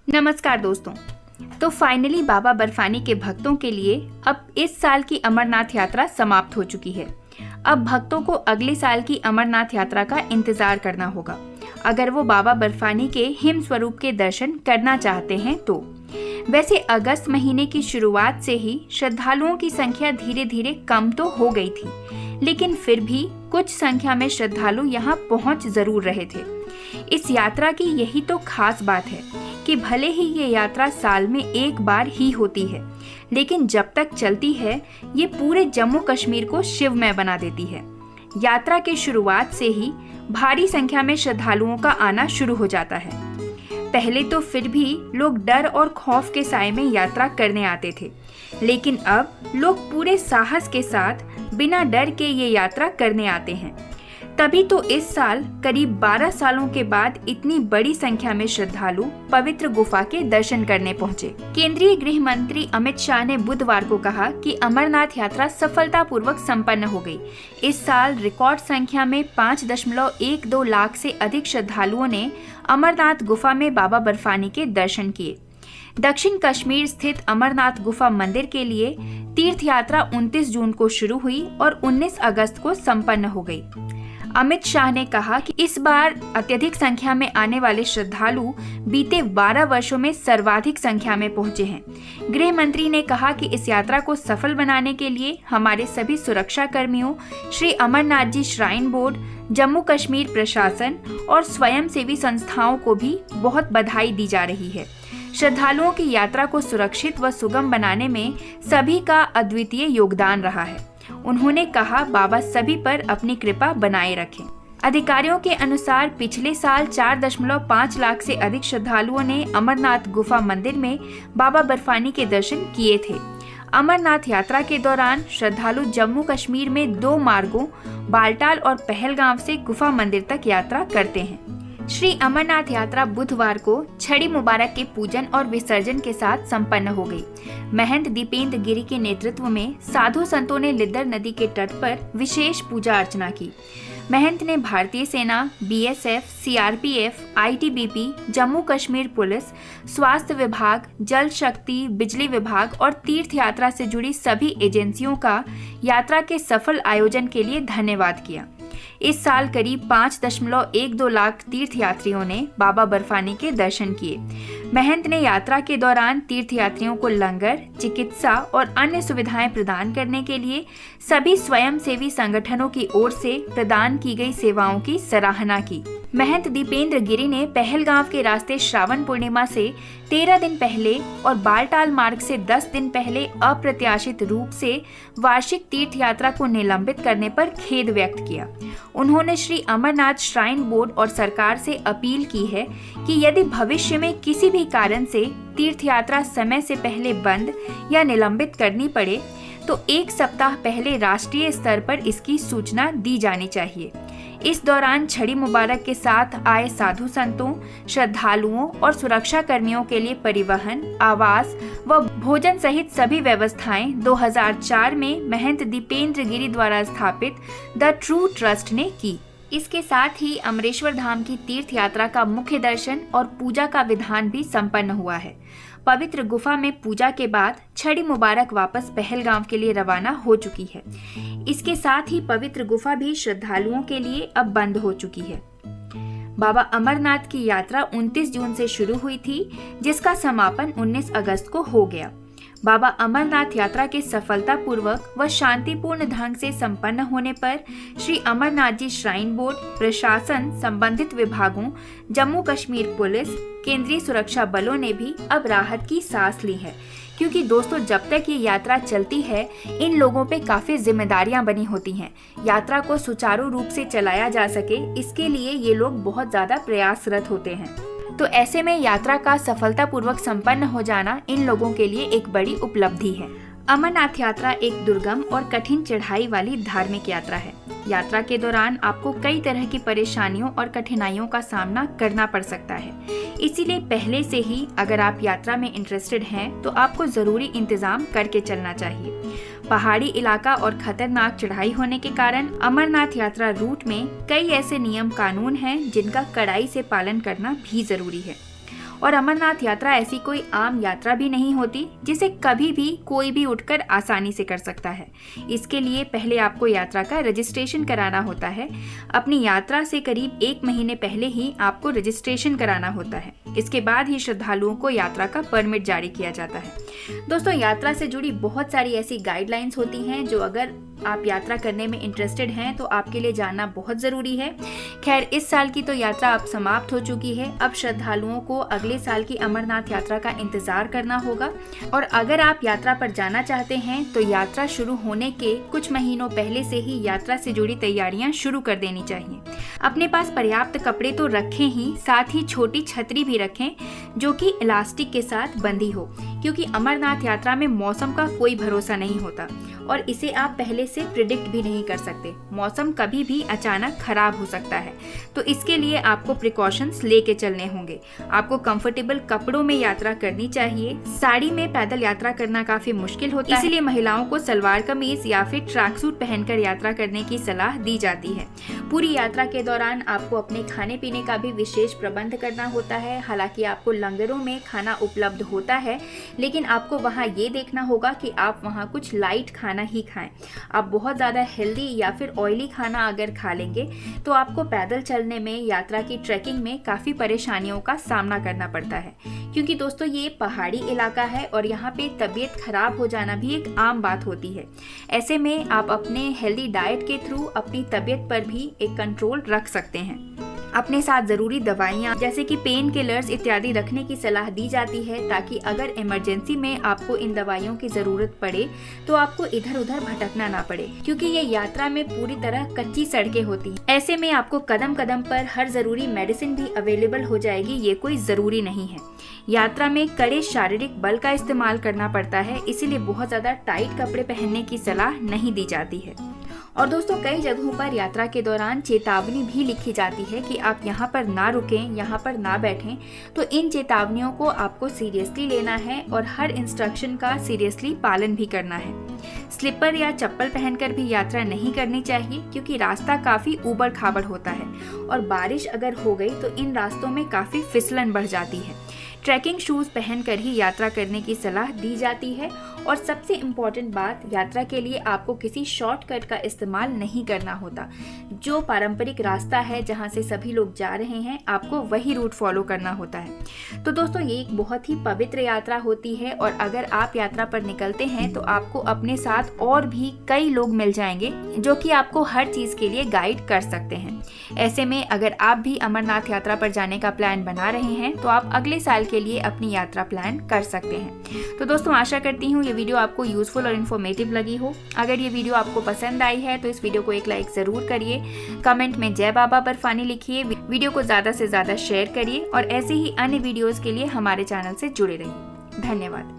नमस्कार दोस्तों। तो फाइनली बाबा बर्फानी के भक्तों के लिए अब इस साल की अमरनाथ यात्रा समाप्त हो चुकी है। अब भक्तों को अगले साल की अमरनाथ यात्रा का इंतजार करना होगा अगर वो बाबा बर्फानी के हिम स्वरूप के दर्शन करना चाहते हैं तो। वैसे अगस्त महीने की शुरुआत से ही श्रद्धालुओं की संख्या धीरे धीरे कम तो हो गई थी, लेकिन फिर भी कुछ संख्या में श्रद्धालु यहाँ पहुँच जरूर रहे थे। इस यात्रा की यही तो खास बात है कि भले ही ये यात्रा साल में एक बार ही होती है, लेकिन जब तक चलती है ये पूरे जम्मू कश्मीर को शिवमय बना देती है। यात्रा की शुरुआत से ही भारी संख्या में श्रद्धालुओं का आना शुरू हो जाता है। पहले तो फिर भी लोग डर और खौफ के साए में यात्रा करने आते थे, लेकिन अब लोग पूरे साहस के साथ बिना डर के ये यात्रा करने आते हैं। तभी तो इस साल करीब 12 सालों के बाद इतनी बड़ी संख्या में श्रद्धालु पवित्र गुफा के दर्शन करने पहुंचे। केंद्रीय गृह मंत्री अमित शाह ने बुधवार को कहा कि अमरनाथ यात्रा सफलतापूर्वक संपन्न हो गई। इस साल रिकॉर्ड संख्या में 5.12 लाख से अधिक श्रद्धालुओं ने अमरनाथ गुफा में बाबा बर्फानी के दर्शन किए। दक्षिण कश्मीर स्थित अमरनाथ गुफा मंदिर के लिए तीर्थ यात्रा 29 जून को शुरू हुई और 19 अगस्त को संपन्न हो गई। अमित शाह ने कहा कि इस बार अत्यधिक संख्या में आने वाले श्रद्धालु बीते 12 वर्षों में सर्वाधिक संख्या में पहुंचे हैं। गृह मंत्री ने कहा कि इस यात्रा को सफल बनाने के लिए हमारे सभी सुरक्षा कर्मियों, श्री अमरनाथ जी श्राइन बोर्ड, जम्मू कश्मीर प्रशासन और स्वयंसेवी संस्थाओं को भी बहुत बधाई दी जा रही है। श्रद्धालुओं की यात्रा को सुरक्षित व सुगम बनाने में सभी का अद्वितीय योगदान रहा है। उन्होंने कहा, बाबा सभी पर अपनी कृपा बनाए रखें। अधिकारियों के अनुसार पिछले साल 4.5 लाख से अधिक श्रद्धालुओं ने अमरनाथ गुफा मंदिर में बाबा बर्फानी के दर्शन किए थे। अमरनाथ यात्रा के दौरान श्रद्धालु जम्मू कश्मीर में 2 मार्गों बालटाल और पहलगाम से गुफा मंदिर तक यात्रा करते हैं। श्री अमरनाथ यात्रा बुधवार को छड़ी मुबारक के पूजन और विसर्जन के साथ संपन्न हो गई। महंत दीपेंद्र गिरी के नेतृत्व में साधु संतों ने लिद्दर नदी के तट पर विशेष पूजा अर्चना की। महंत ने भारतीय सेना, BSF, CRPF, ITBP, Jammu Kashmir police, स्वास्थ्य विभाग, जल शक्ति, बिजली विभाग और तीर्थ यात्रा से जुड़ी सभी एजेंसियों का यात्रा के सफल आयोजन के लिए धन्यवाद किया। इस साल करीब 5.12 लाख तीर्थयात्रियों ने बाबा बर्फानी के दर्शन किए। महंत ने यात्रा के दौरान तीर्थयात्रियों को लंगर, चिकित्सा और अन्य सुविधाएं प्रदान करने के लिए सभी स्वयंसेवी संगठनों की ओर से प्रदान की गई सेवाओं की सराहना की। महंत दीपेंद्र गिरी ने पहलगाम के रास्ते श्रावण पूर्णिमा से 13 दिन पहले और बालटाल मार्ग से 10 दिन पहले अप्रत्याशित रूप से वार्षिक तीर्थ यात्रा को निलंबित करने पर खेद व्यक्त किया। उन्होंने श्री अमरनाथ श्राइन बोर्ड और सरकार से अपील की है कि यदि भविष्य में किसी भी कारण से तीर्थ यात्रा समय से पहले बंद या निलंबित करनी पड़े तो 1 सप्ताह पहले राष्ट्रीय स्तर पर इसकी सूचना दी जानी चाहिए। इस दौरान छड़ी मुबारक के साथ आए साधु संतों, श्रद्धालुओं और सुरक्षा कर्मियों के लिए परिवहन, आवास व भोजन सहित सभी व्यवस्थाएं 2004 में महंत दीपेंद्र गिरी द्वारा स्थापित द ट्रू ट्रस्ट ने की। इसके साथ ही अमरेश्वर धाम की तीर्थ यात्रा का मुख्य दर्शन और पूजा का विधान भी संपन्न हुआ है। पवित्र गुफा में पूजा के बाद छड़ी मुबारक वापस पहलगाम के लिए रवाना हो चुकी है। इसके साथ ही पवित्र गुफा भी श्रद्धालुओं के लिए अब बंद हो चुकी है। बाबा अमरनाथ की यात्रा 29 जून से शुरू हुई थी, जिसका समापन 19 अगस्त को हो गया। बाबा अमरनाथ यात्रा के सफलतापूर्वक व शांतिपूर्ण ढंग से संपन्न होने पर श्री अमरनाथ जी श्राइन बोर्ड, प्रशासन, संबंधित विभागों, जम्मू कश्मीर पुलिस, केंद्रीय सुरक्षा बलों ने भी अब राहत की सांस ली है, क्योंकि दोस्तों जब तक ये यात्रा चलती है इन लोगों पे काफी जिम्मेदारियां बनी होती हैं। यात्रा को सुचारू रूप से चलाया जा सके, इसके लिए ये लोग बहुत ज्यादा प्रयासरत होते हैं। तो ऐसे में यात्रा का सफलतापूर्वक संपन्न हो जाना इन लोगों के लिए एक बड़ी उपलब्धि है। अमरनाथ यात्रा एक दुर्गम और कठिन चढ़ाई वाली धार्मिक यात्रा है। यात्रा के दौरान आपको कई तरह की परेशानियों और कठिनाइयों का सामना करना पड़ सकता है। इसीलिए पहले से ही अगर आप यात्रा में इंटरेस्टेड हैं तो आपको जरूरी इंतजाम करके चलना चाहिए। पहाड़ी इलाका और खतरनाक चढ़ाई होने के कारण अमरनाथ यात्रा रूट में कई ऐसे नियम कानून हैं जिनका कड़ाई से पालन करना भी जरूरी है। और अमरनाथ यात्रा ऐसी कोई आम यात्रा भी नहीं होती जिसे कभी भी कोई भी उठकर आसानी से कर सकता है। इसके लिए पहले आपको यात्रा का रजिस्ट्रेशन कराना होता है। अपनी यात्रा से करीब 1 महीने पहले ही आपको रजिस्ट्रेशन कराना होता है। इसके बाद ही श्रद्धालुओं को यात्रा का परमिट जारी किया जाता है। दोस्तों, यात्रा से जुड़ी बहुत सारी ऐसी गाइडलाइंस होती हैं जो अगर आप यात्रा करने में इंटरेस्टेड हैं तो आपके लिए जानना बहुत ज़रूरी है। खैर, इस साल की तो यात्रा अब समाप्त हो चुकी है। अब श्रद्धालुओं को अगले साल की अमरनाथ यात्रा का इंतज़ार करना होगा। और अगर आप यात्रा पर जाना चाहते हैं तो यात्रा शुरू होने के कुछ महीनों पहले से ही यात्रा से जुड़ी तैयारियां शुरू कर देनी चाहिए। अपने पास पर्याप्त कपड़े तो रखें ही, साथ ही छोटी छतरी भी रखें जो कि इलास्टिक के साथ बंधी हो, क्योंकि अमरनाथ यात्रा में मौसम का कोई भरोसा नहीं होता और इसे आप पहले से प्रिडिक्ट भी नहीं कर सकते। मौसम कभी भी अचानक खराब हो सकता है, तो इसके लिए आपको प्रिकॉशंस लेके चलने होंगे। आपको कंफर्टेबल कपड़ों में यात्रा करनी चाहिए। साड़ी में पैदल यात्रा करना काफी मुश्किल होता है, इसीलिए महिलाओं को सलवार कमीज या फिर ट्रैक सूट पहनकर यात्रा करने की सलाह दी जाती है। पूरी यात्रा के दौरान आपको अपने खाने पीने का भी विशेष प्रबंध करना होता है। हालांकि आपको लंगरों में खाना उपलब्ध होता है, लेकिन आपको वहाँ ये देखना होगा कि आप वहाँ कुछ लाइट खाना ही खाएं। आप बहुत ज़्यादा हेल्दी या फिर ऑयली खाना अगर खा लेंगे तो आपको पैदल चलने में, यात्रा की ट्रैकिंग में काफ़ी परेशानियों का सामना करना पड़ता है, क्योंकि दोस्तों ये पहाड़ी इलाका है और यहाँ पे तबीयत खराब हो जाना भी एक आम बात होती है। ऐसे में आप अपने हेल्दी डाइट के थ्रू अपनी तबीयत पर भी एक कंट्रोल रख सकते हैं। अपने साथ ज़रूरी दवाइयाँ जैसे कि पेन किलर्स इत्यादि रखने की सलाह दी जाती है, ताकि अगर इमरजेंसी में आपको इन दवाइयों की ज़रूरत पड़े तो आपको इधर उधर भटकना ना पड़े, क्योंकि ये यात्रा में पूरी तरह कच्ची सड़कें होती हैं। ऐसे में आपको कदम कदम पर हर ज़रूरी मेडिसिन भी अवेलेबल हो जाएगी, ये कोई ज़रूरी नहीं है। यात्रा में कड़े शारीरिक बल का इस्तेमाल करना पड़ता है, इसीलिए बहुत ज़्यादा टाइट कपड़े पहनने की सलाह नहीं दी जाती है। और दोस्तों, कई जगहों पर यात्रा के दौरान चेतावनी भी लिखी जाती है कि आप यहाँ पर ना रुकें, यहाँ पर ना बैठें। तो इन चेतावनियों को आपको सीरियसली लेना है और हर इंस्ट्रक्शन का सीरियसली पालन भी करना है। स्लीपर या चप्पल पहनकर भी यात्रा नहीं करनी चाहिए, क्योंकि रास्ता काफ़ी ऊबड़ खाबड़ होता है और बारिश अगर हो गई तो इन रास्तों में काफ़ी फिसलन बढ़ जाती है। ट्रैकिंग शूज़ पहनकर ही यात्रा करने की सलाह दी जाती है। और सबसे इम्पॉर्टेंट बात, यात्रा के लिए आपको किसी शॉर्टकट का इस्तेमाल नहीं करना होता। जो पारंपरिक रास्ता है जहां से सभी लोग जा रहे हैं, आपको वही रूट फॉलो करना होता है। तो दोस्तों, ये एक बहुत ही पवित्र यात्रा होती है और अगर आप यात्रा पर निकलते हैं तो आपको अपने साथ और भी कई लोग मिल जाएंगे जो कि आपको हर चीज़ के लिए गाइड कर सकते हैं। ऐसे में अगर आप भी अमरनाथ यात्रा पर जाने का प्लान बना रहे हैं तो आप अगले साल के लिए अपनी यात्रा प्लान कर सकते हैं। तो दोस्तों, आशा करती हूँ ये वीडियो आपको यूजफुल और इन्फॉर्मेटिव लगी हो। अगर ये वीडियो आपको पसंद आई है तो इस वीडियो को एक लाइक ज़रूर करिए। कमेंट में जय बाबा बर्फानी लिखिए। वीडियो को ज़्यादा से ज़्यादा शेयर करिए और ऐसे ही अन्य वीडियोज़ के लिए हमारे चैनल से जुड़े रहिए। धन्यवाद।